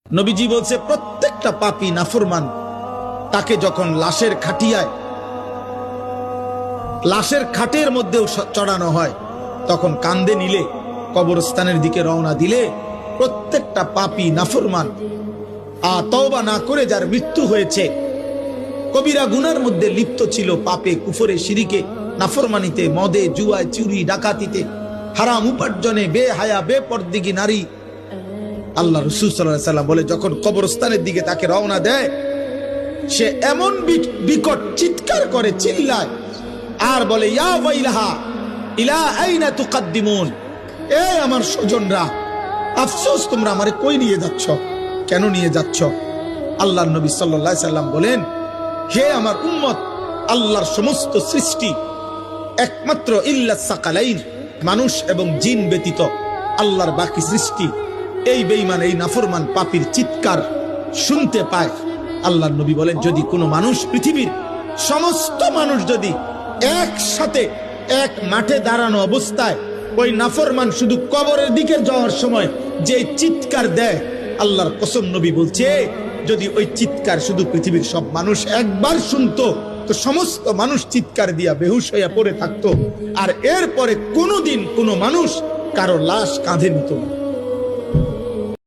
নবীজি বলছে প্রত্যেকটা পাপী নাফরমান তাকে যখন লাশের খাটের মধ্যেও চড়ানো হয় তখন কান্দে নিলে, কবরস্থানের দিকে রওনা দিলে প্রত্যেকটা পাপী নাফরমান তওবা না করে যার মৃত্যু হয়েছে, কবিরা গুনার মধ্যে লিপ্ত ছিল, পাপে কুফরে শিরিকে নাফরমানিতে মদে জুয়ায় চুরি ডাকাতিতে হারাম উপার্জনে বেহায়া বেপরদিগী নারী, আল্লাহ রাসূল সাল্লাল্লাহু আলাইহি ওয়াসাল্লাম বলে যখন কবরস্থানের দিকে তাকে রওনা দেয় সে এমন বিকট চিৎকার করে, চিল্লায় আর বলে ইয়া ওয়াইলাহা ইলা আইনা তুকাদ্দিমুন, এ আমার স্বজনরা আফসোস তোমরা আমারে কই নিয়ে যাচ্ছ, কেন নিয়ে যাচ্ছ? আল্লাহর নবী সাল্লাল্লাহু আলাইহি ওয়াসাল্লাম বলেন, হে আমার উম্মত, আল্লাহর সমস্ত সৃষ্টি একমাত্র ইল্লাস সাকালাইন, মানুষ এবং জিন ব্যতীত আল্লাহর বাকি সৃষ্টি এই বেঈমান এই নাফরমান পাপীর চিৎকার শুনতে পায়। আল্লাহর নবী বলেন যদি কোনো মানুষ, পৃথিবীর সমস্ত মানুষ যদি একসাথে এক মাঠে দাঁড়ানো অবস্থায় ওই নাফরমান শুধু কবরের দিকে যাওয়ার সময় যে চিৎকার দেয়, আল্লাহর কসম নবী বলছে যদি ওই চিৎকার শুধু পৃথিবীর সব মানুষ একবার শুনতো তো সমস্ত মানুষ চিৎকার দিয়া বেহুশ হইয়া পড়ে থাকতো, আর এরপরে কোনোদিন কোনো মানুষ কারো লাশ কাঁধে নিত না।